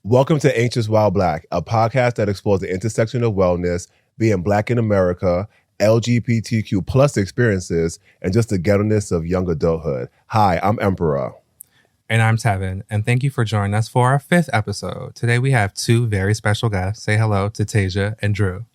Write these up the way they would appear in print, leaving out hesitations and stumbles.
Welcome to Anxious While Black, a podcast that explores the intersection of wellness, being Black in America, LGBTQ plus experiences, and just the ghetto-ness of young adulthood. Hi, I'm Emperor. And I'm Tevin, and thank you for joining us for our 5th episode. Today we have 2 very special guests. Say hello to Tasia and Drew.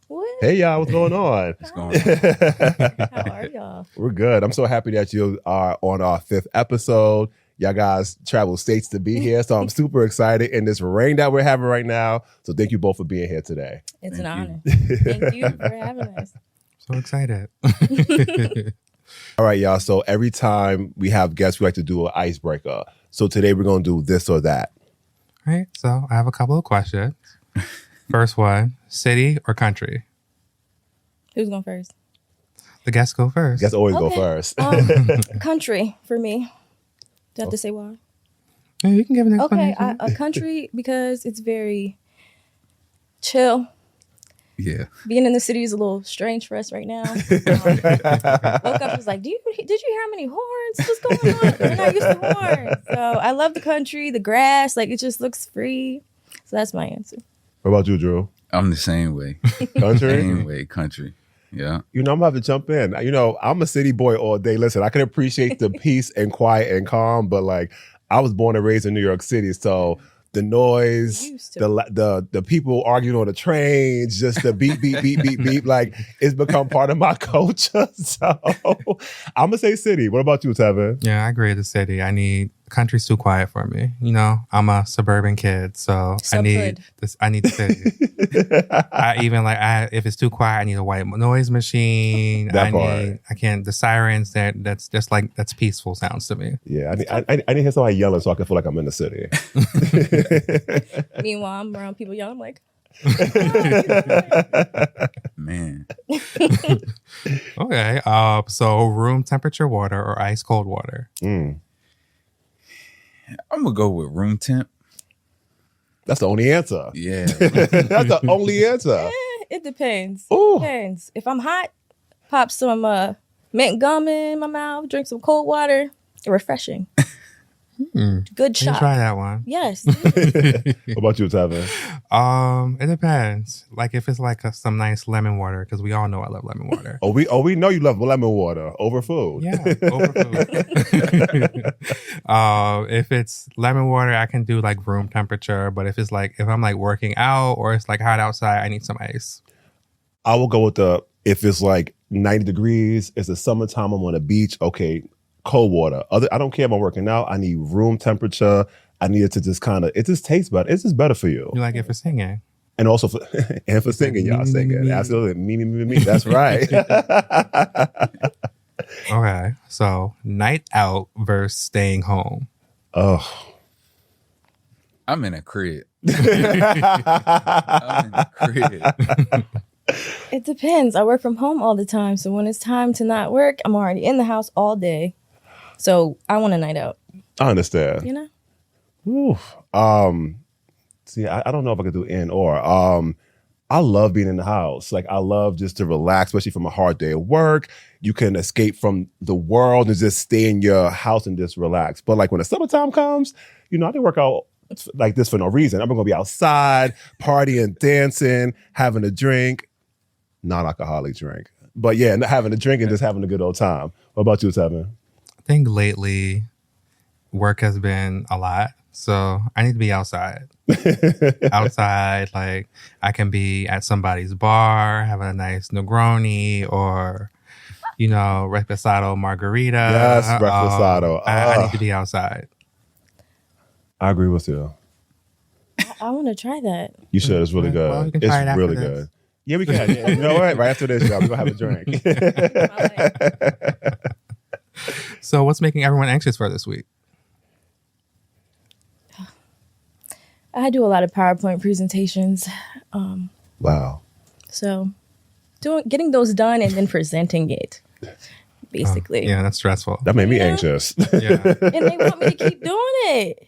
What? Hey, y'all, what's going on? What's going on? How are y'all? We're good. I'm so happy that you are on our 5th episode. Y'all guys travel states to be here, so I'm super excited in this rain that we're having right now. So thank you both for being here today. It's an honor. Thank you for having us. So excited. All right, y'all. So every time we have guests, we like to do an icebreaker. So today we're going to do this or that. All right, so I have a couple of questions. First one, city or country? Who's going first? The guests go first. Guests always go first. Country for me. Do I have to say why? Yeah, you can give an Okay, explanation. a country because it's very chill. Yeah. Being in the city is a little strange for us right now. Woke up, was like, did you hear how many horns? What's going on? We're not used to horns. So I love the country, the grass, like it just looks free. So that's my answer. What about you, Drew? I'm the same way. Country? Same way, country. Yeah. You know, I'm going to have to jump in. You know, I'm a city boy all day. Listen, I can appreciate the peace and quiet and calm, but like I was born and raised in New York City. So the noise, the people arguing on the trains, just the beep, beep, beep, beep, beep, like it's become part of my culture. So I'm going to say city. What about you, Tevin? Yeah, I agree with the city. Country's too quiet for me. You know, I'm a suburban kid, so I need the city. If it's too quiet, I need a white noise machine. The sirens, that's peaceful sounds to me. Yeah, I need to hear somebody yelling so I can feel like I'm in the city. Meanwhile, I'm around people yelling, I'm like, Man. Okay, so room temperature water or ice cold water? I'm going to go with room temp. That's the only answer. Yeah. That's the only answer. it depends. Ooh. It depends. If I'm hot, pop some mint gum in my mouth, drink some cold water. Refreshing. Good shot. Try that one. Yes. What about you, Tevin? It depends. Like if it's like some nice lemon water, because we all know I love lemon water. We know you love lemon water over food. Yeah, over food. If it's lemon water, I can do like room temperature. But if I'm like working out or it's like hot outside, I need some ice. I will go with if it's like 90 degrees, it's the summertime, I'm on the beach, okay, cold water. I don't care if I'm working out. I need room temperature. I need it to just it just tastes better. It's just better for you. You like it for singing. And also for singing, y'all singing. Absolutely. Me. That's right. Okay. So night out versus staying home. Oh. I'm in a crib. It depends. I work from home all the time. So when it's time to not work, I'm already in the house all day. So I want a night out. I understand. You know? Oof. See, I don't know if I could do in or. I love being in the house. Like, I love just to relax, especially from a hard day of work. You can escape from the world and just stay in your house and just relax. But like when the summertime comes, I didn't work out like this for no reason. I'm going to be outside, partying, dancing, having a drink. Non-alcoholic drink. But yeah, having a drink and just having a good old time. What about you, Tevin? I think lately work has been a lot. So I need to be outside. Outside, like I can be at somebody's bar, having a nice Negroni or, reposado margarita. Yes, reposado. I need to be outside. I agree with you. I want to try that. You should. It's really good. Well, you can try it It's after really this. good. Yeah, we can. Yeah. You know what? Right after this, y'all, we're going to have a drink. So what's making everyone anxious for this week? I do a lot of PowerPoint presentations. Wow. So getting those done and then presenting it, basically. Yeah, that's stressful. That made me anxious. Yeah. And they want me to keep doing it.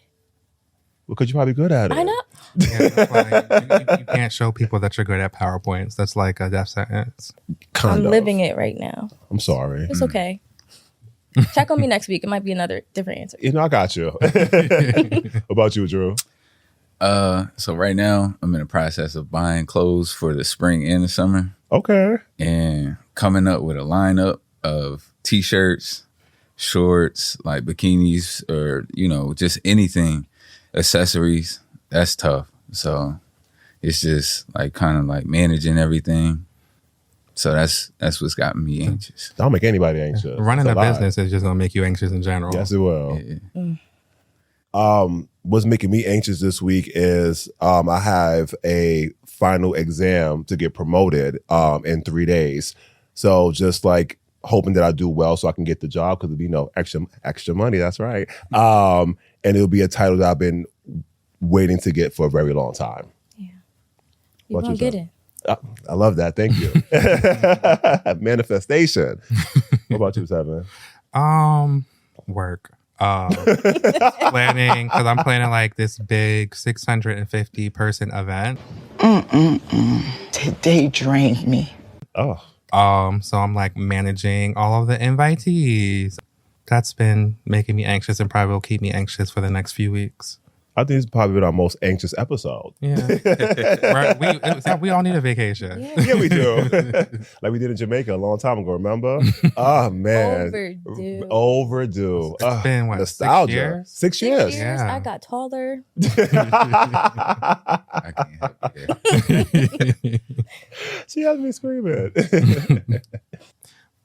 Because you're probably good at it. I know. Yeah, that's why you can't show people that you're good at PowerPoints. That's like a death sentence. I'm living it right now. I'm sorry. It's okay. Check on me next week. It might be another different answer. I got you. What about you, Drew? So right now I'm in the process of buying clothes for the spring and the summer, Okay. and coming up with a lineup of t-shirts, shorts, like bikinis, or just anything, accessories. That's tough. So it's just like kind of like managing everything. So that's what's gotten me anxious. Don't make anybody anxious. Running It's a lot. business is just gonna make you anxious in general. Yes, it will. Yeah. What's making me anxious this week is I have a final exam to get promoted in 3 days. So just like hoping that I do well so I can get the job, because it'll be extra money. That's right. And it'll be a title that I've been waiting to get for a very long time. Yeah. You What gonna you get say? it. I love that. Thank you. Manifestation. What about you, Seven? Work. Planning, because I'm planning like this big 650 person event. Today drained me. Oh, So I'm like managing all of the invitees. That's been making me anxious and probably will keep me anxious for the next few weeks. I think it's probably been our most anxious episode. Yeah. Right. We all need a vacation. Yeah. Yeah, we do. Like we did in Jamaica a long time ago, remember? Oh, man. Overdue. It's been, what, 6 nostalgia. years? 6 6 years. years, Yeah. I got taller. I can't help it. She has me screaming.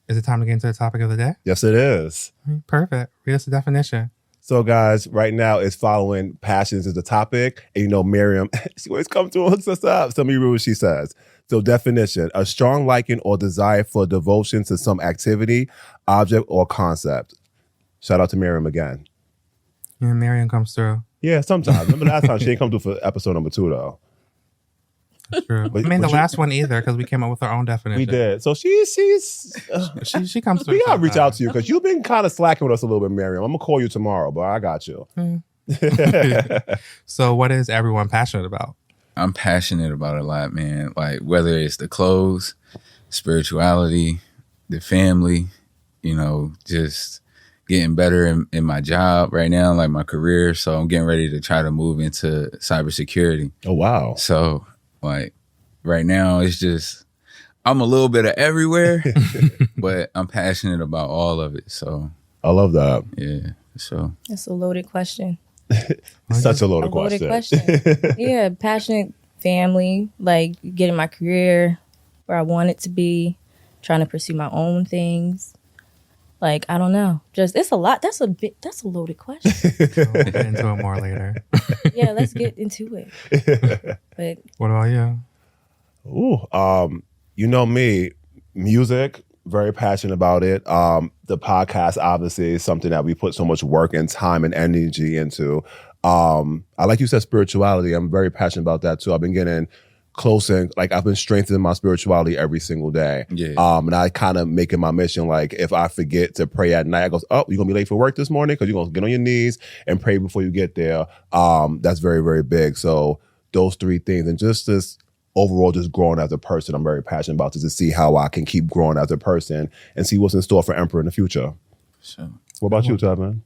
Is it time to get into the topic of the day? Yes, it is. Perfect. Read us the definition. So, guys, right now it's following passions as the topic. And Miriam, she always comes through and hooks us up. So let me read what she says. So, definition: a strong liking or desire for devotion to some activity, object, or concept. Shout out to Miriam again. Yeah, Marion comes through. Yeah, sometimes. Remember last time she didn't come through for episode number 2, though. True. But- I mean, but the you- last one either, because we came up with our own definition. We did. So she's She comes through. we gotta reach out sometimes. to you because you've been kind of slacking with us a little bit, Miriam. I'm gonna call you tomorrow, but I got you. So, what is everyone passionate about? I'm passionate about a lot, man. Like whether it's the clothes, spirituality, the family, just getting better in my job right now, like my career. So I'm getting ready to try to move into cybersecurity. Oh wow. So like right now it's just, I'm a little bit of everywhere, but I'm passionate about all of it. So I love that. yeah. So That's a loaded question. Such a loaded A loaded question. question. Yeah, passionate family, like getting my career where I want it to be, trying to pursue my own things. Like, I don't know. Just, it's a lot. That's a loaded question. So we'll get into it more later. Yeah, let's get into it. But What about you? Ooh, you know me, music, very passionate about it. The podcast obviously is something that we put so much work and time and energy into. I like you said spirituality. I'm very passionate about that too. I've been getting close and like I've been strengthening my spirituality every single day. Yeah. And I kind of make it my mission. Like if I forget to pray at night, I goes, oh, you're gonna be late for work this morning because you're gonna get on your knees and pray before you get there. That's very, very big. So those 3 things and just this overall just growing as a person, I'm very passionate about this to see how I can keep growing as a person and see what's in store for Emperor in the future. so What about you, Tubman?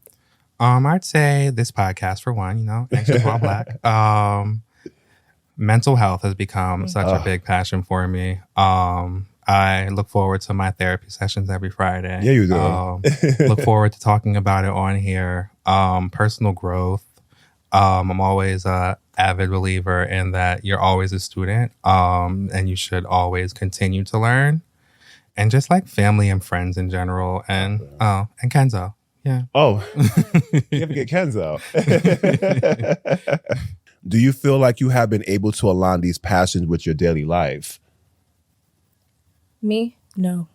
I'd say this podcast for one, Anxious While Black. Mental health has become such a big passion for me. I look forward to my therapy sessions every Friday. Yeah, you do. Look forward to talking about it on here. Personal growth. I'm always a avid believer in that you're always a student, and you should always continue to learn. And just like family and friends in general, and Kenzo. Yeah. Oh, you have to get Kenzo. Do you feel like you have been able to align these passions with your daily life? me, no.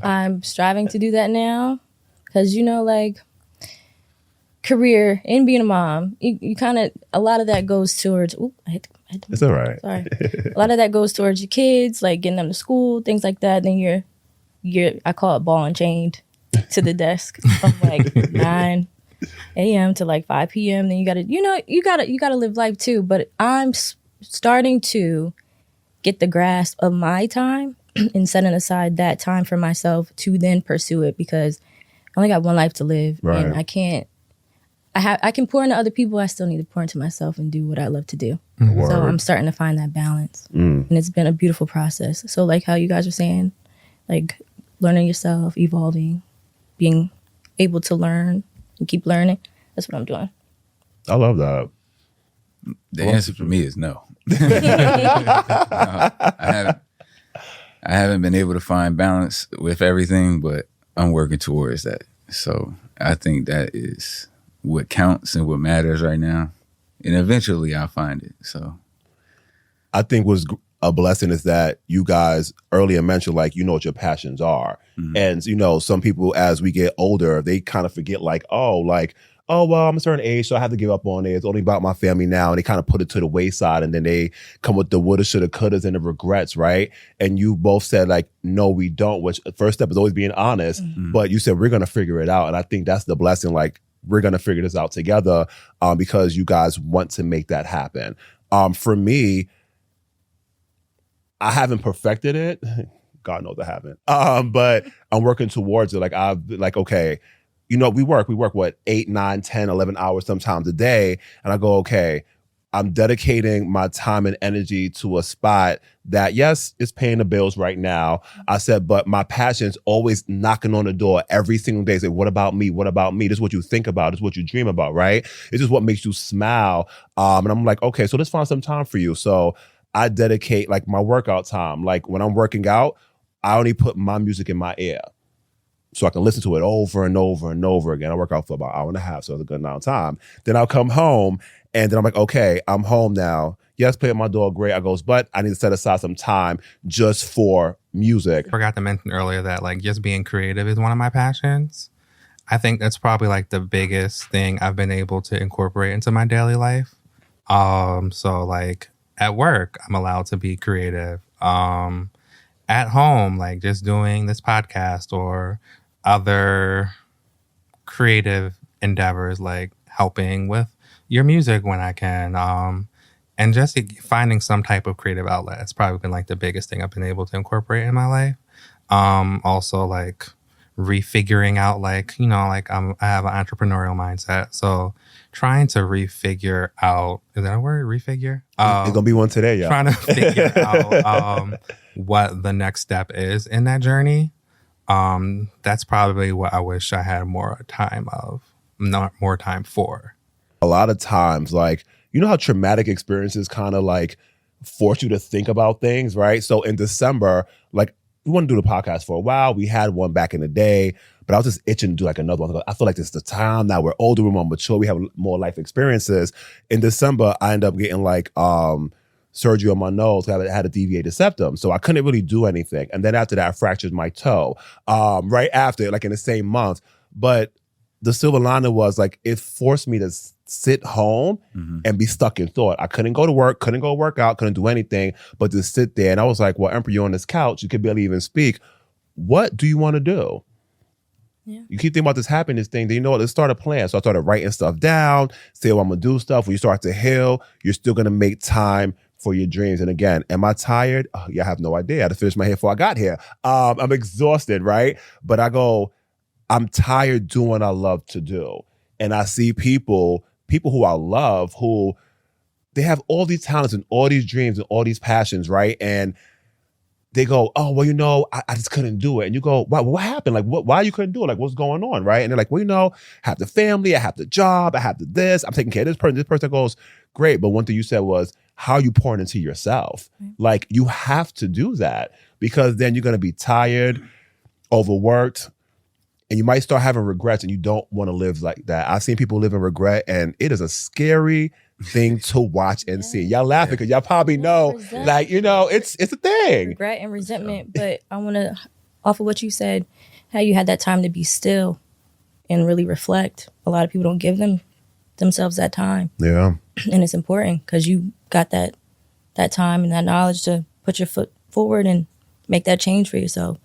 I'm striving to do that now because, like, career and being a mom, you kind of, a lot of that goes towards, I hit the It's all right. Sorry. A lot of that goes towards your kids, like getting them to school, things like that. Then you're I call it ball and chained to the desk from like 9 a.m. to like 5 p.m. Then you gotta live life too. But I'm starting to get the grasp of my time and setting aside that time for myself to then pursue it because I only got one life to live Right. and I can't I can pour into other people. I still need to pour into myself and do what I love to do. Word. So I'm starting to find that balance, and it's been a beautiful process. So like how you guys were saying, like learning yourself, evolving, being able to learn and keep learning. That's what I'm doing. I love that. The answer for me is no. I haven't been able to find balance with everything, but I'm working towards that. So I think that is what counts and what matters right now. And eventually I'll find it. So I think was a blessing is that you guys earlier mentioned, like, you know what your passions are. And, you know, some people as we get older, they kind of forget oh, well, I'm a certain age, so I have to give up on it. It's only about my family now. And they kind of put it to the wayside. And then they come with the woulda, shoulda, couldas and the regrets, right? And you both said, like, no, we don't, which the first step is always being honest. But you said, we're going to figure it out. And I think that's the blessing. Like, we're going to figure this out together because you guys want to make that happen. For me, I haven't perfected it. God knows I haven't. But I'm working towards it. Okay, you know, we work what, 8, 9, 10, 11 hours sometimes a day. And I go, okay, I'm dedicating my time and energy to a spot that, yes, it's paying the bills right now. I said, but my passion's always knocking on the door every single day. Say, what about me? What about me? This is what you think about. This is what you dream about, right? This is what makes you smile. And I'm like, okay, so let's find some time for you. So I dedicate like my workout time. Like when I'm working out, I only put my music in my ear so I can listen to it over and over and over again. I work out for about an hour and a half, so it's a good amount of time. Then I'll come home, and then I'm like, okay, I'm home now. Yes, play with my dog, great. I goes, but I need to set aside some time just for music. I forgot to mention earlier that like just being creative is one of my passions. I think that's probably like the biggest thing I've been able to incorporate into my daily life. So like at work, I'm allowed to be creative. At home, like just doing this podcast or other creative endeavors, like helping with your music when I can, and just finding some type of creative outlet. It's probably been like the biggest thing I've been able to incorporate in my life. Also like refiguring out, like, you know, like I have an entrepreneurial mindset. So trying to refigure out, is that a word? Refigure? It's going to be one today, yeah. Trying to figure out what the next step is in that journey. That's probably what I wish I had more time for. A lot of times, like, you know how traumatic experiences kind of like force you to think about things, right? So in December, like, we want to do the podcast for a while. We had one back in the day, but I was just itching to do like another one. I feel like this is the time now. We're older, we're more mature, we have more life experiences. In December, I ended up getting like surgery on my nose. I had a deviated septum, so I couldn't really do anything. And then after that, I fractured my toe right after, like in the same month. But the silver lining was like it forced me to sit home and be stuck in thought. I couldn't go to work, couldn't go work out, couldn't do anything but to sit there. And I was like, well, Emperor, you're on this couch. You could barely even speak. What do you want to do? Yeah. You keep thinking about this happiness thing. Then you know what? Let's start a plan. So I started writing stuff down, say, well, I'm going to do stuff. When you start to heal, you're still going to make time for your dreams. And again, am I tired? Oh, yeah, I have no idea. I had to finish my hair before I got here. I'm exhausted, right? But I go, I'm tired doing what I love to do. And I see people who I love, who they have all these talents and all these dreams and all these passions, right? And they go, oh, well, you know, I just couldn't do it. And you go, what happened? Like, why you couldn't do it? Like, what's going on, right? And they're like, well, you know, I have the family, I have the job, I have this, I'm taking care of this person. This person goes, great. But one thing you said was, how are you pouring into yourself? Like, you have to do that because then you're going to be tired, overworked, and you might start having regrets, and you don't want to live like that. I've seen people live in regret, and it is a scary thing to watch and see. Y'all laughing because y'all probably know, like, you know, it's a thing. Regret and resentment. But I want to offer what you said, how you had that time to be still and really reflect. A lot of people don't give themselves that time. Yeah. And it's important because you got that time and that knowledge to put your foot forward and make that change for yourself.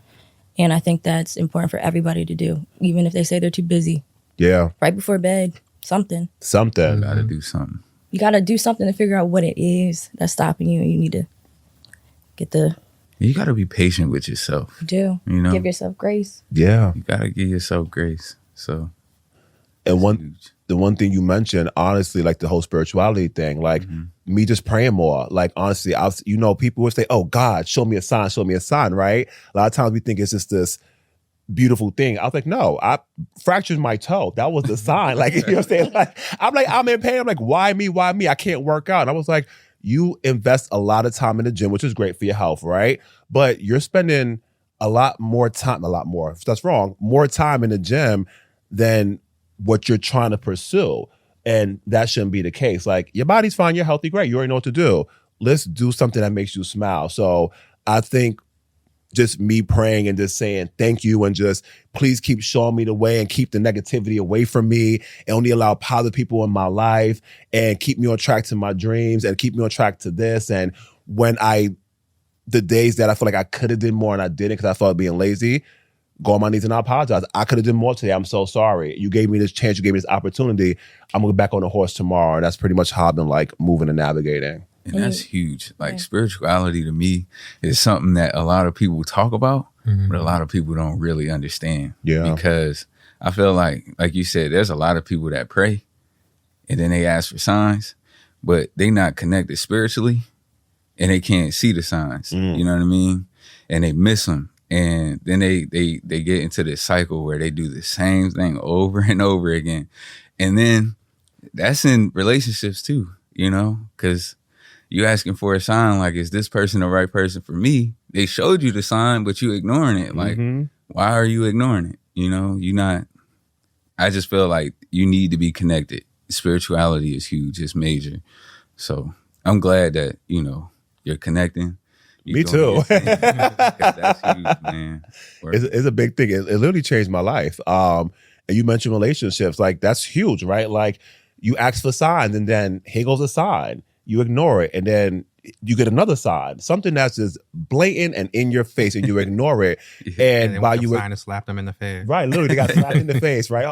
And I think that's important for everybody to do, even if they say they're too busy. Yeah. Right before bed, something. You gotta do something. You gotta do something to figure out what it is that's stopping you, and you need to get You gotta be patient with yourself. You do. You know? Give yourself grace. Yeah. You gotta give yourself grace. So And huge. the one thing you mentioned, honestly, like the whole spirituality thing, like me just praying more. Like honestly, people would say, "Oh God, show me a sign," right? A lot of times we think it's just this beautiful thing. I was like, no, I fractured my toe. That was the sign. Like, you know what I'm saying? Like, I'm in pain. I'm like, why me? Why me? I can't work out. And I was like, you invest a lot of time in the gym, which is great for your health, right? But you're spending more time in the gym than what you're trying to pursue. And that shouldn't be the case. Like, your body's fine, you're healthy, great. You already know what to do. Let's do something that makes you smile. So I think just me praying and just saying thank you and just please keep showing me the way and keep the negativity away from me and only allow positive people in my life and keep me on track to my dreams and keep me on track to this. And the days that I feel like I could have did more and I didn't because I felt being lazy, go on my knees and I apologize. I could have done more today. I'm so sorry. You gave me this chance. You gave me this opportunity. I'm going to get back on the horse tomorrow. And that's pretty much how I've been like moving and navigating. And that's huge. Like spirituality to me is something that a lot of people talk about, but a lot of people don't really understand. Yeah. Because I feel like you said, there's a lot of people that pray and then they ask for signs, but they not connected spiritually and they can't see the signs. You know what I mean? And they miss them. And then they get into this cycle where they do the same thing over and over again. And then that's in relationships too, you know, because you asking for a sign like, is this person the right person for me? They showed you the sign, but you ignoring it. Like, why are you ignoring it? You know, I just feel like you need to be connected. Spirituality is huge. It's major. So I'm glad that, you're connecting. Me too. That's huge, man. It's a big thing. It literally changed my life. And you mentioned relationships. Like, that's huge, right? Like, you ask for signs and then here goes a sign. You ignore it and then you get another sign. Something that's just blatant and in your face and you ignore it. And while you sign to slap them in the face. Right. Literally, they got slapped in the face, right?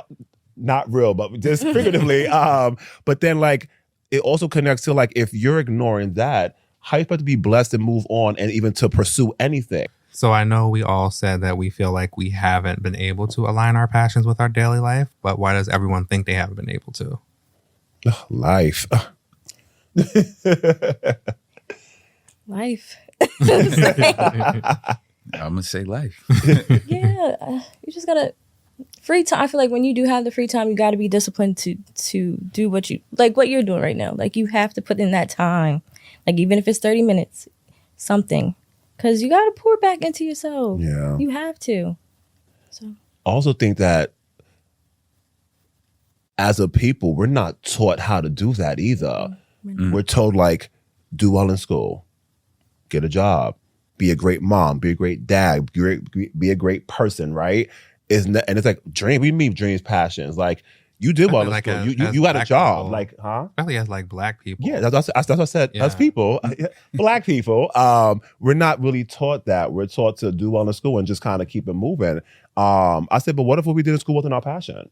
Not real, but just figuratively. But then like, it also connects to like, if you're ignoring that, how you supposed to be blessed and move on and even to pursue anything? So I know we all said that we feel like we haven't been able to align our passions with our daily life, but why does everyone think they haven't been able to? Life. Life. I'm going to say life. Yeah. You just got to free time. I feel like when you do have the free time, you got to be disciplined to do what you're doing right now. Like, you have to put in that time. Like, even if it's 30 minutes, something. Because you got to pour back into yourself. Yeah. You have to. So I also think that as a people, we're not taught how to do that either. We're told, like, do well in school, get a job, be a great mom, be a great dad, be a great person, right? And it's like, dream. We mean dreams, passions. Like, you did well in school. You got a job. People, like, huh? Especially as like Black people. Yeah, that's what I said. Yeah. As people, Black people, we're not really taught that. We're taught to do well in school and just kind of keep it moving. I said, but what if what we did in school wasn't our passion?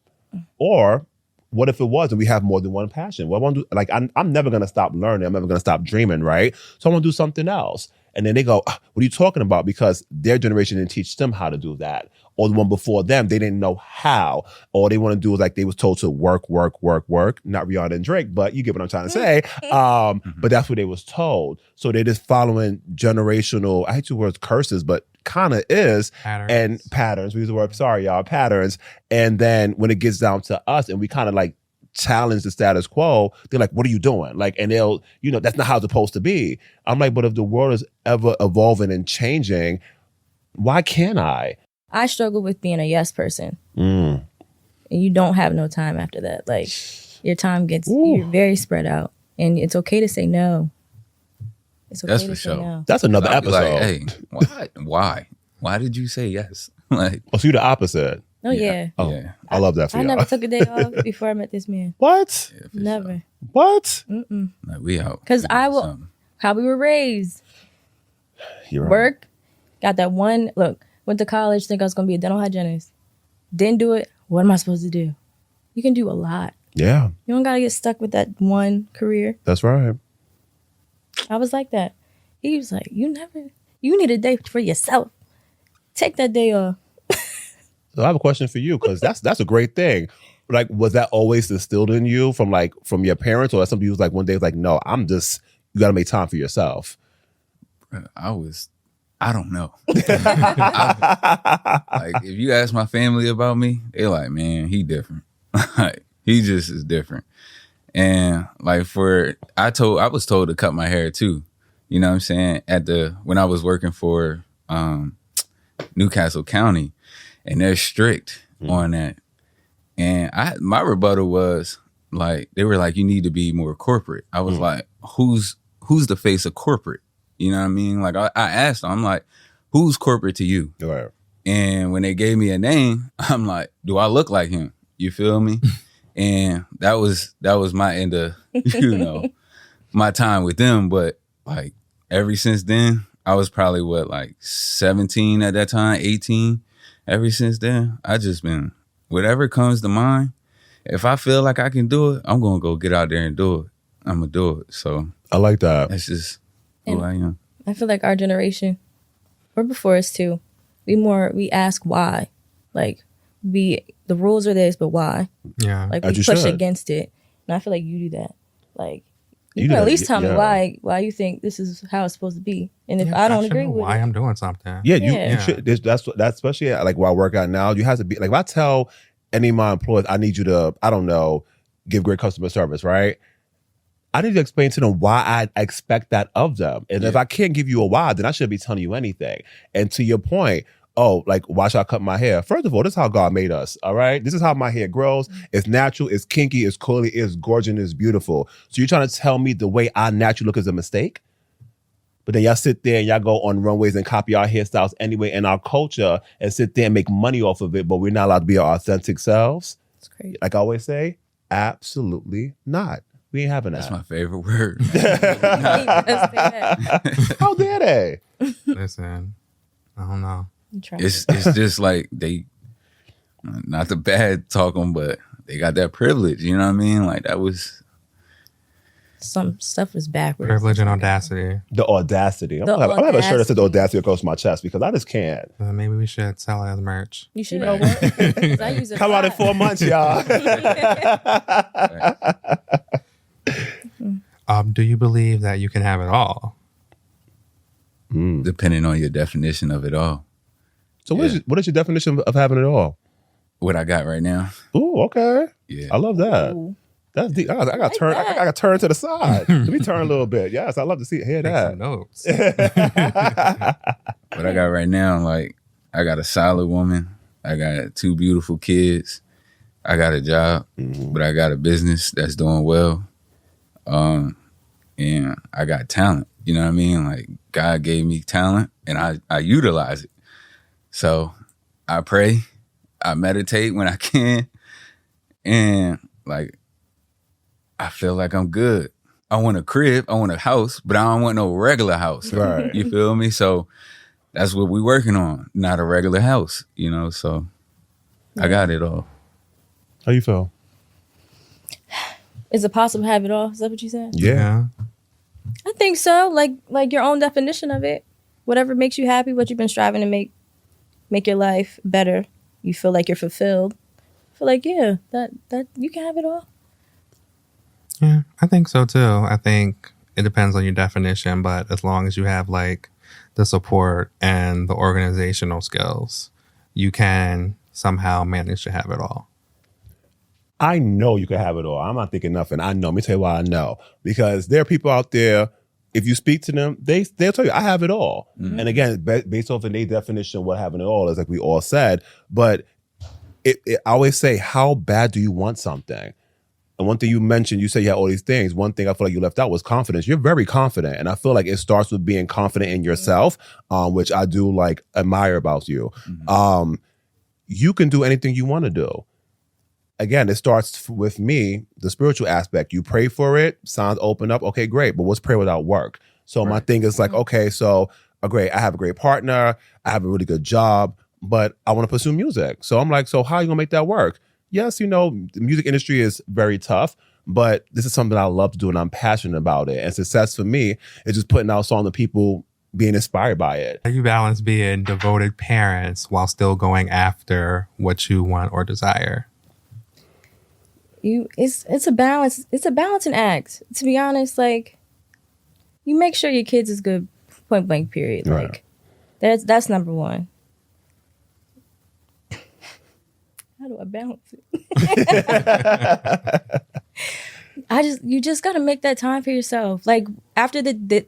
Or what if it was and we have more than one passion? What I want to do, like, I'm never going to stop learning. I'm never going to stop dreaming, right? So I want to do something else. And then they go, what are you talking about? Because their generation didn't teach them how to do that. Or the one before them, they didn't know how. All they want to do is like they was told to work. Not Rihanna and Drake, but you get what I'm trying to say. But that's what they was told. So they're just following generational, I hate the word curses, but kind of is. Patterns. And patterns. We use the word, sorry, y'all, patterns. And then when it gets down to us and we kind of like challenge the status quo, they're like, what are you doing? Like, and they'll, that's not how it's supposed to be. I'm like, but if the world is ever evolving and changing, why can't I? I struggle with being a yes person. And you don't have no time after that. Like, your time you're very spread out. And it's okay to say no. It's okay to say no. That's another I'll be episode. like, hey, why did you say yes? Like, so you're the opposite. Oh, yeah. Oh, yeah. I love that for I you. never took a day off before I met this man. What? Yeah, for Never. sure. What? Like, we out. Because how we were raised. You're right. Work, got that one, went to college, think I was going to be a dental hygienist. Didn't do it. What am I supposed to do? You can do a lot. Yeah. You don't got to get stuck with that one career. That's right. I was like that. He was like, you need a day for yourself. Take that day off. So I have a question for you because that's a great thing. like, was that always instilled in you from your parents, or somebody who's like one day was like, no, you got to make time for yourself? I don't know. Like, if you ask my family about me, they're like, man, he different. Like, he just is different. And like I was told to cut my hair too. You know what I'm saying? When I was working for Newcastle County, and they're strict on that. And my rebuttal was like, they were like, you need to be more corporate. I was like, who's the face of corporate? You know what I mean? Like I asked them, I'm like, who's corporate to you? Right. And when they gave me a name, I'm like, do I look like him? You feel me? And that was my end of, my time with them. But like ever since then, I was probably 17 at that time, 18. Ever since then, I just been, whatever comes to mind, if I feel like I can do it, I'm going to go get out there and do it. I'm going to do it. So I like that. That's just who I am. I feel like our generation, or before us too, we ask why. Like, the rules are this, but why? Yeah. Like, we As you push should. against it. And I feel like you do that. Like, you You can do at that, least tell me yeah. why you think this is how it's supposed to be. And if Yeah, I don't should agree know with why it, I'm doing something. Yeah, Yeah. you should. That's especially like where I work out now. You have to be like, if I tell any of my employees, I need you to, I don't know, give great customer service, right? I need to explain to them why I expect that of them. And if I can't give you a why, then I shouldn't be telling you anything. And to your point, like, why should I cut my hair? First of all, this is how God made us, all right? This is how my hair grows. It's natural, it's kinky, it's curly, it's gorgeous, it's beautiful. So you're trying to tell me the way I naturally look is a mistake? But then y'all sit there and y'all go on runways and copy our hairstyles anyway in our culture and sit there and make money off of it, but we're not allowed to be our authentic selves? it's crazy. Like I always say, absolutely not. We ain't having that. That's my favorite word. How dare they? Listen, I don't know. It's just like they, not the bad talking, but they got that privilege. You know what I mean? Like that was Some stuff is backwards. Privilege and audacity. The audacity. I'm The gonna have a shirt that says audacity. audacity across my chest because I just can't. Maybe we should sell it as merch. You should know what? 'Cause I use it Come a out in lot. 4 months, y'all. Do you believe that you can have it all? depending on your definition of it all. So what is your definition of having it all? What I got right now. Ooh, okay. Yeah. I love that. Ooh. That's deep. I got to turn. I got to turn to the side. Let me turn a little bit. Yes, I love to hear Take some that. notes. What I got right now, like, I got a solid woman. I got 2 beautiful kids. I got a job, but I got a business that's doing well. And I got talent. You know what I mean? Like, God gave me talent, and I utilize it. So I pray, I meditate when I can, and, like, I feel like I'm good. I want a crib, I want a house, but I don't want no regular house. Right. You feel me? So that's what we working on, not a regular house, you know? So I got it all. How you feel? Is it possible to have it all? Is that what you said? Yeah. I think so. Like your own definition of it. Whatever makes you happy, what you've been striving to make your life better. You feel like you're fulfilled. I feel like, yeah, that you can have it all. Yeah, I think so too. I think it depends on your definition, but as long as you have like the support and the organizational skills, you can somehow manage to have it all. I know you can have it all. I'm not thinking nothing. I know. Let me tell you why I know. Because there are people out there, if you speak to them, they'll tell you, I have it all. Mm-hmm. And again, based off of their definition of what having it all is, like we all said. But I always say, how bad do you want something? And one thing you mentioned, you said you had all these things. One thing I feel like you left out was confidence. You're very confident. And I feel like it starts with being confident in yourself, which I do like admire about you. Mm-hmm. You can do anything you want to do. Again, it starts with me, the spiritual aspect. You pray for it, signs open up. Okay, great. But what's prayer without work? So my thing is like, okay, so great. I have a great partner. I have a really good job, but I want to pursue music. So I'm like, so how are you going to make that work? Yes, the music industry is very tough, but this is something I love to do and I'm passionate about it. And success for me is just putting out songs that people being inspired by it. How do you balance being devoted parents while still going after what you want or desire? it's a balance. It's a balancing act. To be honest, like you make sure your kids is good, point blank. Period. Right. Like that's number one. How do I balance it? You just gotta make that time for yourself. Like after the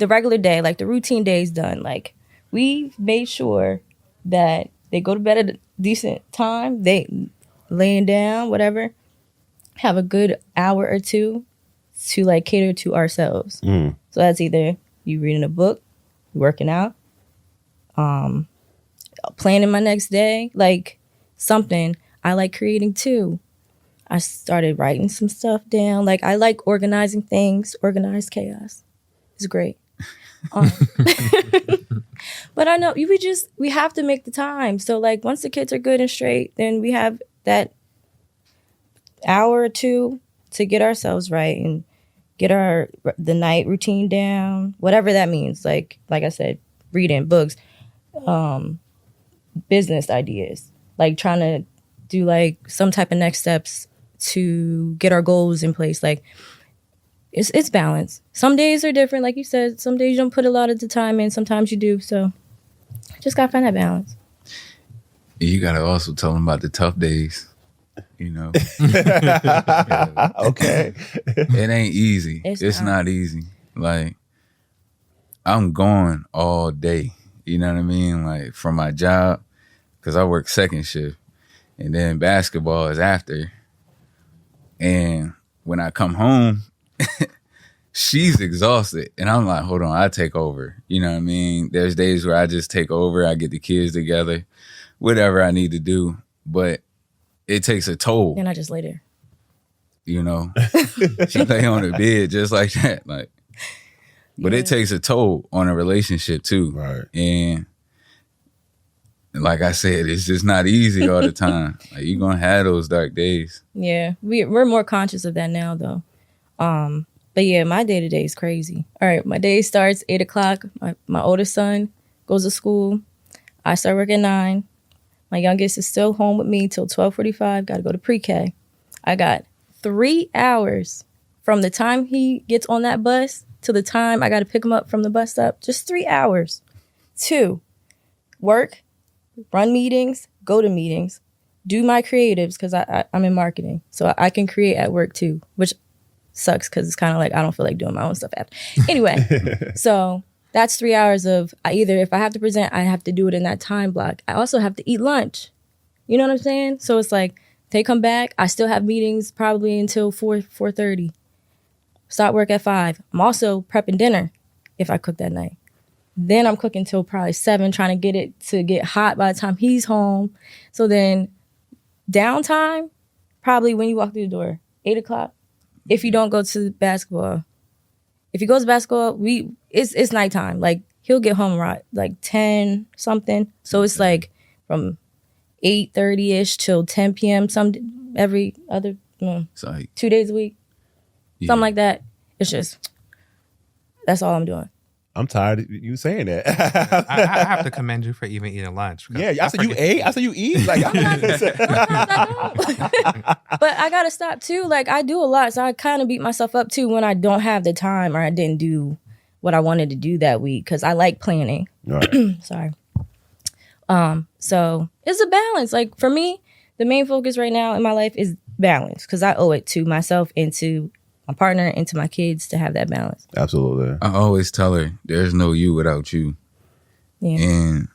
regular day, like the routine day is done. Like we made sure that they go to bed at a decent time. They laying down, whatever. Have a good hour or two to like cater to ourselves. So that's either you reading a book, working out, planning my next day, like something. I like creating too. I started writing some stuff down. Like I like organizing things. Organized chaos is great. But I know we have to make the time. So like once the kids are good and straight, then we have that hour or two to get ourselves right and get the night routine down, whatever that means. Like I said, reading books, business ideas, like trying to do like some type of next steps to get our goals in place. Like it's balance. Some days are different, like you said. Some days you don't put a lot of the time in. Sometimes you do. So just gotta find that balance. You gotta also tell them about the tough days. You know, Okay. it ain't easy. It's not easy. Like I'm gone all day. You know what I mean? Like from my job, because I work second shift, and then basketball is after. And when I come home, she's exhausted. And I'm like, hold on, I take over. You know what I mean? There's days where I just take over. I get the kids together, whatever I need to do. But it takes a toll. And I just lay there. You know? She lay on the bed just like that. Like, but it takes a toll on a relationship too. Right. And like I said, it's just not easy all the time. Like you're gonna have those dark days. Yeah, we're more conscious of that now, though. But yeah, my day to day is crazy. All right, my day starts 8:00. My oldest son goes to school. I start work at 9. My youngest is still home with me till 12:45. Got to go to pre-K. I got 3 hours from the time he gets on that bus to the time I got to pick him up from the bus stop. Just 3 hours. 2, work, run meetings, go to meetings, do my creatives because I'm in marketing. So I can create at work too, which sucks because it's kind of like I don't feel like doing my own stuff after. Anyway, so that's 3 hours of either if I have to present, I have to do it in that time block. I also have to eat lunch. You know what I'm saying? So it's like they come back. I still have meetings probably until 4:30. Start work at 5. I'm also prepping dinner if I cook that night. Then I'm cooking till probably 7, trying to get it to get hot by the time he's home. So then downtime, probably when you walk through the door, 8:00. If you don't go to basketball. If he goes to basketball, it's nighttime. Like he'll get home around like 10 something. So it's like from 8:30ish till 10 p.m. every other Like, 2 days a week. yeah. Something like that. It's just that's all I'm doing. I'm tired of you saying that. I have to commend you for even eating lunch. Yeah, I said you ate. I said you eat. Like, But I gotta stop too. Like I do a lot, so I kind of beat myself up too when I don't have the time or I didn't do what I wanted to do that week because I like planning. right. Sorry. So it's a balance. Like for me, the main focus right now in my life is balance because I owe it to myself and to my partner and to my kids to have that balance. Absolutely. I always tell her, there's no you without you. Yeah. And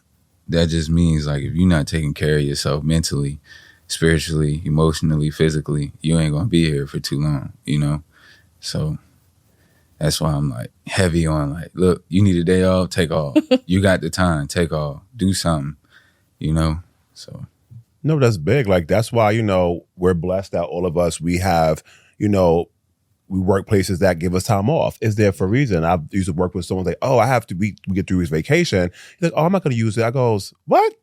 that just means like if you're not taking care of yourself mentally, spiritually, emotionally, physically, you ain't gonna be here for too long, you know? So that's why I'm like heavy on like, look, you need a day off, take off. You got the time, take off, do something, you know? So No, that's big. Like that's why, we're blessed that all of us, we have, we work places that give us time off. It's there for a reason. I used to work with someone like, oh, I have to we get through his vacation. He's like, oh, I'm not going to use it. I goes, what?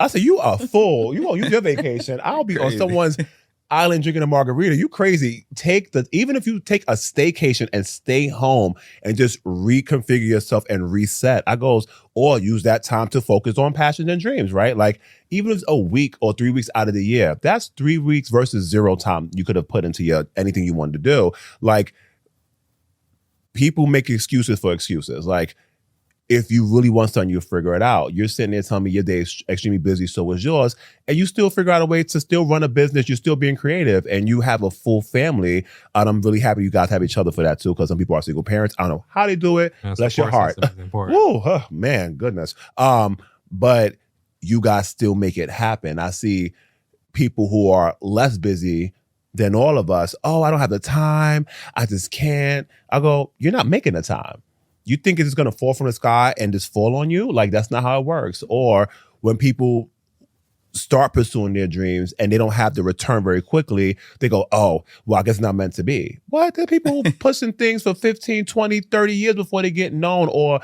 I said, you are full. You won't use your vacation. I'll be on someone's. island drinking a margarita. You crazy. Even if you take a staycation and stay home and just reconfigure yourself and reset, or use that time to focus on passions and dreams, right? Like, even if it's a week or 3 weeks out of the year, that's 3 weeks versus 0 time you could have put into anything you wanted to do. Like, people make excuses for excuses. Like, if you really want something, you'll figure it out. You're sitting there telling me your day is extremely busy, so is yours, and you still figure out a way to still run a business. You're still being creative, and you have a full family. And I'm really happy you guys have each other for that too, because some people are single parents. I don't know how they do it. Bless your heart. Woo, man, goodness. But you guys still make it happen. I see people who are less busy than all of us. Oh, I don't have the time. I just can't. I go, you're not making the time. You think it's going to fall from the sky and just fall on you? Like, that's not how it works. Or when people start pursuing their dreams and they don't have the return very quickly, they go, oh, well, I guess it's not meant to be. What? There are people pushing things for 15, 20, 30 years before they get known. Or,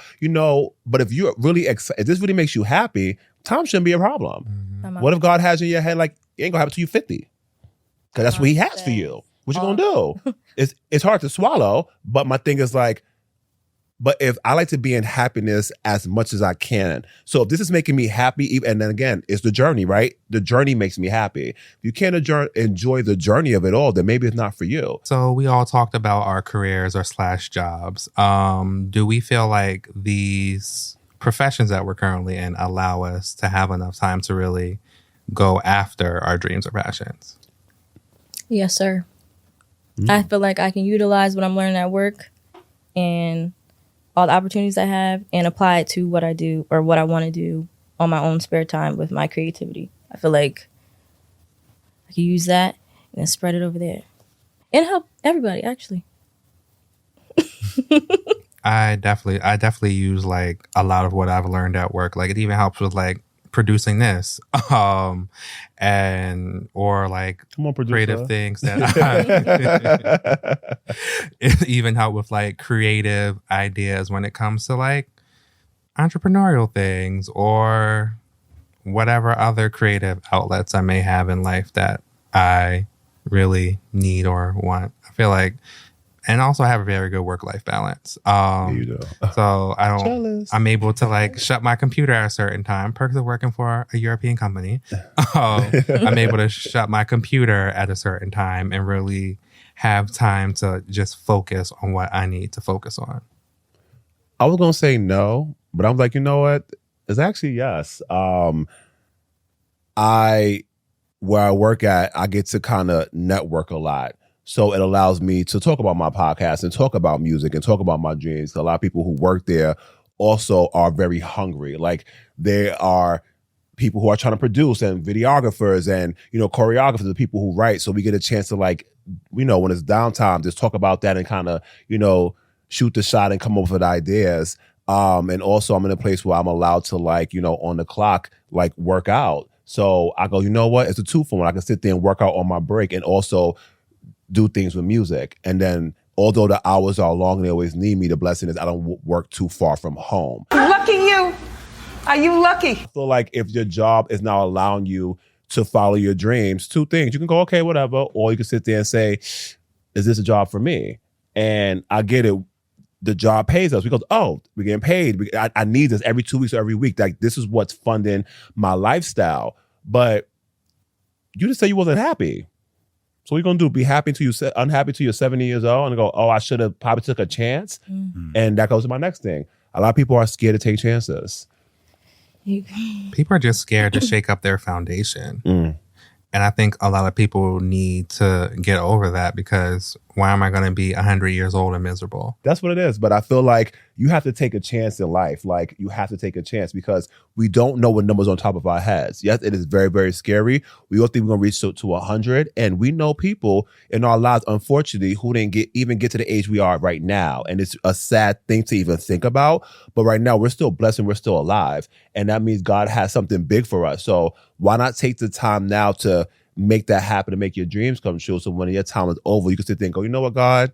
but if you're really excited, if this really makes you happy, time shouldn't be a problem. Mm-hmm. What if God has in your head, like, it ain't going to happen till you're 50? Because that's what he has for you. What you going to do? It's hard to swallow, but my thing is like, but if I like to be in happiness as much as I can. So if this is making me happy, and then again, it's the journey, right? The journey makes me happy. If you can't enjoy the journey of it all, then maybe it's not for you. So we all talked about our careers or / jobs. Do we feel like these professions that we're currently in allow us to have enough time to really go after our dreams or passions? Yes, sir. I feel like I can utilize what I'm learning at work and all the opportunities I have and apply it to what I do or what I want to do on my own spare time with my creativity. I feel like I can use that and then spread it over there and help everybody, actually. I definitely use like a lot of what I've learned at work. Like, it even helps with like producing this and or like creative things that it even help with like creative ideas when it comes to like entrepreneurial things or whatever other creative outlets I may have in life that I really need or want. I feel like, and also I have a very good work-life balance. You do. So Jealous. I'm able to like shut my computer at a certain time. Perks of working for a European company. I'm able to shut my computer at a certain time and really have time to just focus on what I need to focus on. I was going to say no, but I'm like, you know what? It's actually yes. Where I work at, I get to kind of network a lot. So it allows me to talk about my podcast and talk about music and talk about my dreams. A lot of people who work there also are very hungry. Like, there are people who are trying to produce and videographers and, choreographers, the people who write. So we get a chance to like, when it's downtime, just talk about that and kind of, shoot the shot and come up with ideas. And also I'm in a place where I'm allowed to like, on the clock, like work out. So I go, you know what? It's a 2-for-1. I can sit there and work out on my break and also do things with music. And then although the hours are long and they always need me, the blessing is I don't work too far from home. Lucky you. Are you lucky? I feel like if your job is not allowing you to follow your dreams, 2 things. You can go, okay, whatever. Or you can sit there and say, is this a job for me? And I get it. The job pays us. We go, oh, we're getting paid. I need this every 2 weeks or every week. Like, this is what's funding my lifestyle. But you just say you wasn't happy. So what are you going to do? Be happy until you're unhappy till you're 70 years old and go, oh, I should have probably took a chance. Mm-hmm. And that goes to my next thing. A lot of people are scared to take chances. People are just scared to shake up their foundation. And I think a lot of people need to get over that, because why am I going to be 100 years old and miserable? That's what it is. But I feel like you have to take a chance in life. Like, you have to take a chance because we don't know what numbers on top of our heads. Yes, it is very, very scary. We all think we're going to reach to 100. And we know people in our lives, unfortunately, who didn't even get to the age we are right now. And it's a sad thing to even think about. But right now, we're still blessed and we're still alive. And that means God has something big for us. So why not take the time now to make that happen, to make your dreams come true? So when your time is over, you can sit there and go, you know what, God?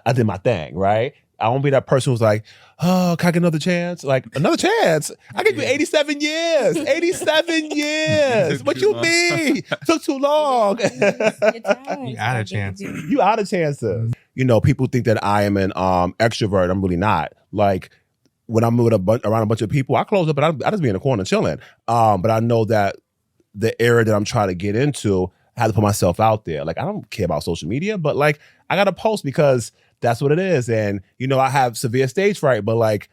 I did my thing, right? I won't be that person who's like, oh, can I get another chance? Like, another chance? I gave you 87 years. 87 years. What you mean? Took too long. You out of chances. You out of chances. You know, people think that I am an extrovert. I'm really not. Like, when I'm with around a bunch of people, I close up and I just be in the corner chilling. But I know that the area that I'm trying to get into, I have to put myself out there. Like, I don't care about social media, but like, I got to post because that's what it is. And, you know, I have severe stage fright, but like,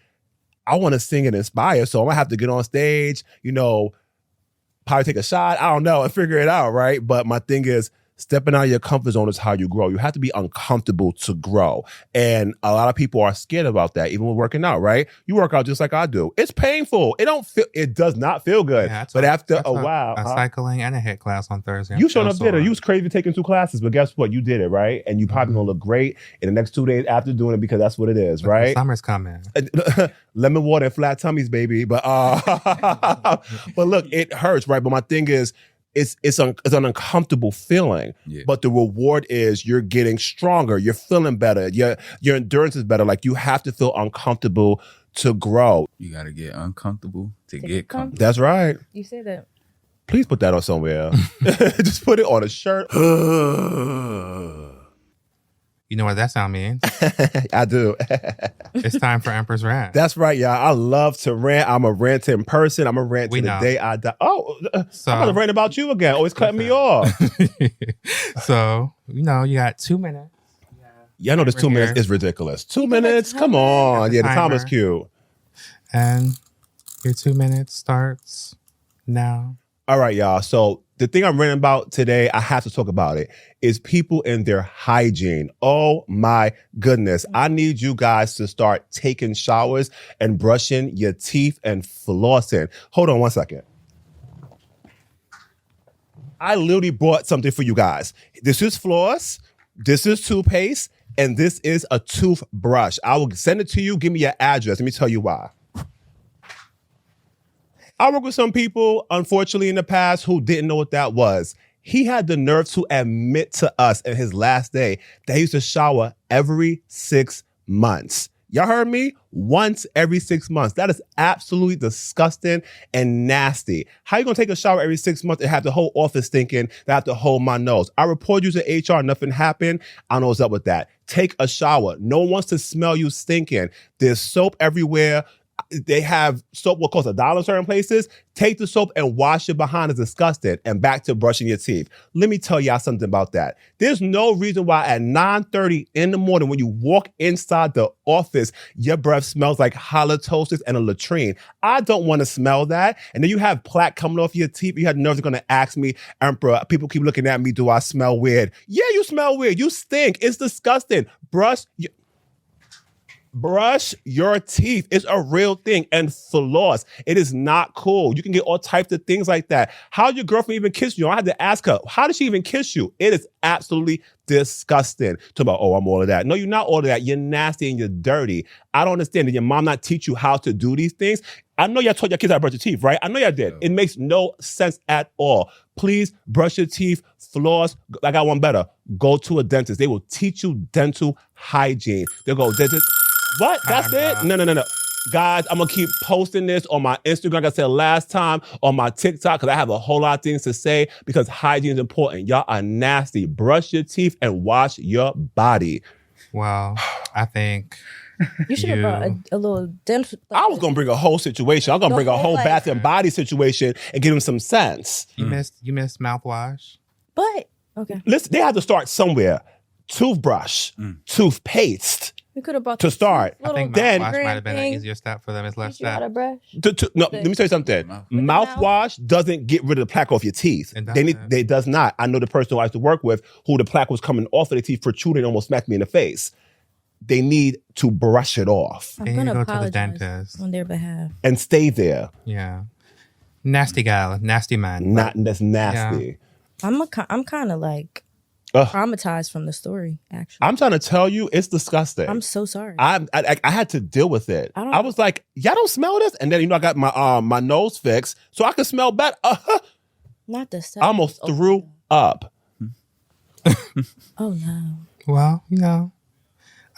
I want to sing and inspire. So I'm going to have to get on stage, you know, probably take a shot. I don't know, and figure it out, right? But my thing is, stepping out of your comfort zone is how you grow. You have to be uncomfortable to grow. And a lot of people are scared about that, even with working out, right? You work out just like I do. It's painful. It does not feel good. Yeah, but after a while. Cycling and a HIIT class on Thursday. You showed up did it. You was crazy taking 2 classes, but guess what? You did it, right? And you probably gonna look great in the next 2 days after doing it because that's what it is, right? Summer's coming. Lemon water and flat tummies, baby. But but look, it hurts, right? But my thing is, it's an uncomfortable feeling, but the reward is you're getting stronger, you're feeling better, your endurance is better. Like, you have to feel uncomfortable to grow. You got to get uncomfortable to get comfortable. That's right. You said that. Please put that on somewhere. Just put it on a shirt. You know what that sound means? I do. It's time for Empress Rant. That's right, y'all. I love to rant. I'm a ranting person. I'm a rant to the day I die. Oh, so, I'm going to rant about you again. Always cutting me off. So, you know, you got 2 minutes. Yeah, I know this 2 minutes is ridiculous. 2 minutes? Come on. Yeah, the timer's cute. And your 2 minutes starts now. All right, y'all. So the thing I'm ranting about today, I have to talk about it, is people and their hygiene. Oh my goodness. I need you guys to start taking showers and brushing your teeth and flossing. Hold on one second. I literally brought something for you guys. This is floss, this is toothpaste, and this is a toothbrush. I will send it to you. Give me your address. Let me tell you why. I work with some people, unfortunately, in the past who didn't know what that was. He had the nerve to admit to us in his last day that he used to shower every 6 months. Y'all heard me? Once every 6 months. That is absolutely disgusting and nasty. How you gonna take a shower every 6 months and have the whole office stinking that I have to hold my nose? I report you to HR, nothing happened. I don't know what's up with that. Take a shower. No one wants to smell you stinking. There's soap everywhere. They have soap what costs $1 in certain places. Take the soap and wash it behind. It's disgusting. And back to brushing your teeth. Let me tell y'all something about that. There's no reason why at 9:30 in the morning when you walk inside the office, your breath smells like halitosis and a latrine. I don't want to smell that. And then you have plaque coming off your teeth. You have nerves are going to ask me, Emperor, people keep looking at me. Do I smell weird? Yeah, you smell weird. You stink. It's disgusting. Brush your teeth. It's a real thing. And floss. It is not cool. You can get all types of things like that. How did your girlfriend even kiss you? I had to ask her, how did she even kiss you? It is absolutely disgusting. Talk about, oh, I'm all of that. No, you're not all of that. You're nasty and you're dirty. I don't understand. Did your mom not teach you how to do these things? I know y'all taught your kids how to brush your teeth, right? I know y'all did. It makes no sense at all. Please brush your teeth, floss. I got one better. Go to a dentist. They will teach you dental hygiene. They'll go, dentist. What? That's it? No. Guys, I'm going to keep posting this on my Instagram, like I said last time, on my TikTok, because I have a whole lot of things to say because hygiene is important. Y'all are nasty. Brush your teeth and wash your body. Well, I think you should have brought a little dental. I was going to bring a whole situation. I'm going to bring a whole bath and body situation and give them some sense. You missed mouthwash. But, okay. Listen, they have to start somewhere. Toothbrush, toothpaste. We could have brought to start. I think mouthwash might have been an easier step for them. It's less step. No, let me tell you something. Mouthwash doesn't get rid of the plaque off your teeth. It does not. I know the person who I used to work with who the plaque was coming off of their teeth, protruding, almost smacked me in the face. They need to brush it off. I'm going to apologize to the dentist on their behalf. And stay there. Yeah. Nasty gal, nasty man. That's nasty. Yeah. I'm kind of like traumatized from the story, actually. I'm trying to tell you, it's disgusting. I'm so sorry. I had to deal with it. I was like, y'all don't smell this? And then, I got my nose fixed so I could smell better. Not the stuff. I almost threw up. Oh, no. Well,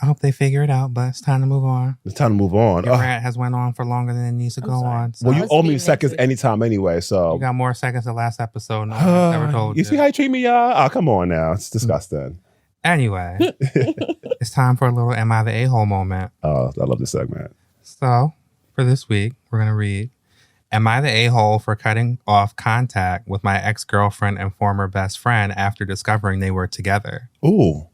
I hope they figure it out, but it's time to move on. It's time to move on. Your rant has went on for longer than it needs to go sorry. on. So Well, you Let's owe be me next seconds week. anytime anyway, so. you got more seconds than last episode. No one's ever told You see how you treat me, y'all? Oh, come on now. It's disgusting. Anyway, it's time for a little Am I the A-hole moment. Oh, I love this segment. So, for this week, we're going to read Am I the a-hole for cutting off contact with my ex-girlfriend and former best friend after discovering they were together? Ooh.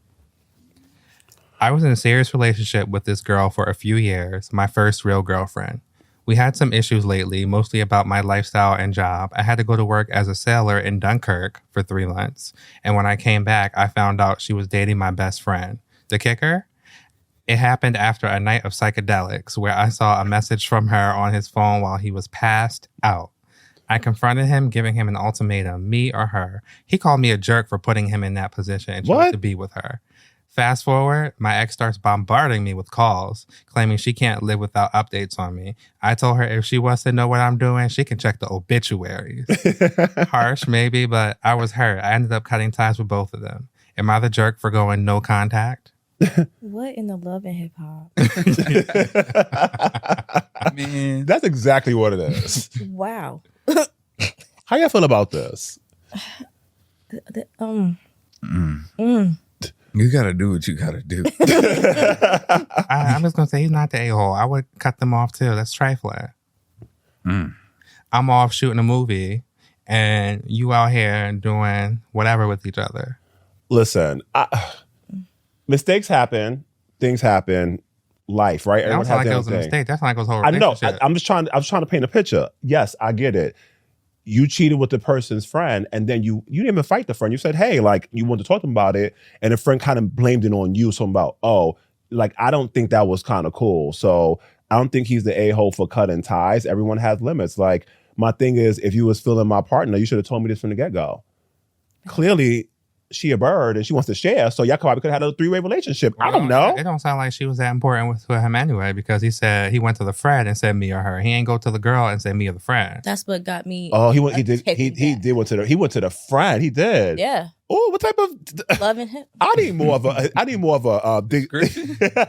I was in a serious relationship with this girl for a few years, my first real girlfriend. We had some issues lately, mostly about my lifestyle and job. I had to go to work as a sailor in Dunkirk for 3 months. And when I came back, I found out she was dating my best friend. The kicker? It happened after a night of psychedelics where I saw a message from her on his phone while he was passed out. I confronted him, giving him an ultimatum, me or her. He called me a jerk for putting him in that position and chose What? to be with her. Fast forward, my ex starts bombarding me with calls, claiming she can't live without updates on me. I told her if she wants to know what I'm doing, she can check the obituaries. Harsh, maybe, but I was hurt. I ended up cutting ties with both of them. Am I the jerk for going no contact? What in the love and hip hop? Man, That's exactly what it is. Wow. How y'all feel about this? you gotta do what you gotta do. I'm just going to say he's not the a-hole. I would cut them off too. That's trifling. I'm off shooting a movie and you out here doing whatever with each other. Listen, mistakes happen. Things happen. Life, right? That was like it their was a thing. mistake. That's not like it was a whole I know. relationship. I was trying to paint a picture. Yes, I get it. You cheated with the person's friend, and then you didn't even fight the friend. You said, "Hey, like you wanted to talk to them about it," and the friend kind of blamed it on you. Something about, "Oh, like I don't think that was kind of cool." So I don't think he's the a-hole for cutting ties. Everyone has limits. Like my thing is, if you was feeling my partner, you should have told me this from the get-go. Clearly, she a bird and she wants to share. So y'all probably could have had a 3-way relationship. I don't know. It don't sound like she was that important with him anyway, because he said he went to the friend and said me or her. He ain't go to the girl and say me or the friend. That's what got me. Oh, he did taking went to the friend. He did. Yeah. Oh, what type of Love and hip. I need more of a big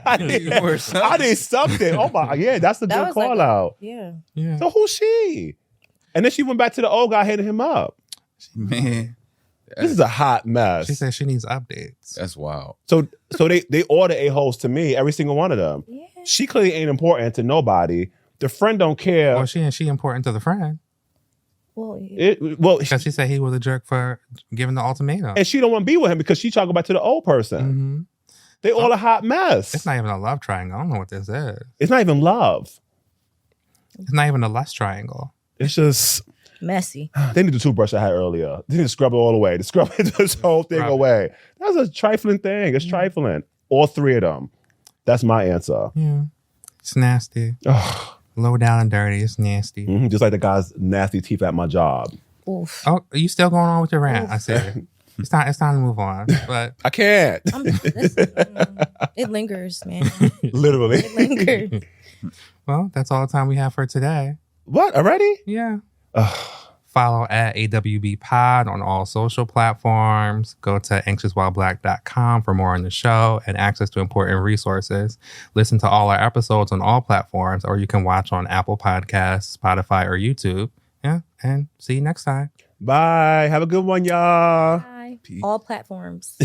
I need something. Oh my, yeah, that's a That good was call like out. Yeah. Yeah. So who's she? And then she went back to the old guy hitting him up. Man, This is a hot mess. She said she needs updates. that's wild. So they order a-holes to me, every single one of them. Yeah. She clearly ain't important to nobody. The friend don't care. Well, she important to the friend Well, yeah. because she said he was a jerk for giving the ultimatum. And she don't want to be with him because she trying to go back to the old person. Mm-hmm. They all a hot mess. It's not even a love triangle. I don't know what this is. It's not even love. It's not even a lust triangle. It's just Messy. they need the toothbrush I had earlier. They need to scrub it all away. To scrub this whole thing Scrub it. away. That's a trifling thing. It's trifling. All 3 of them. That's my answer. Yeah. It's nasty. Low down and dirty. It's nasty. Mhm, just like the guy's nasty teeth at my job. Oof. Oh, are you still going on with your rant? I see. It's time to move on. But I can't. It lingers, man. Literally. It lingers. well, that's all the time we have for today. What? Already? Yeah. Follow at AWB Pod on all social platforms. Go to anxiouswhileblack.com for more on the show and access to important resources. Listen to all our episodes on all platforms, or you can watch on Apple Podcasts, Spotify, or YouTube. Yeah, and see you next time. Bye. Have a good one, y'all. Bye. All platforms.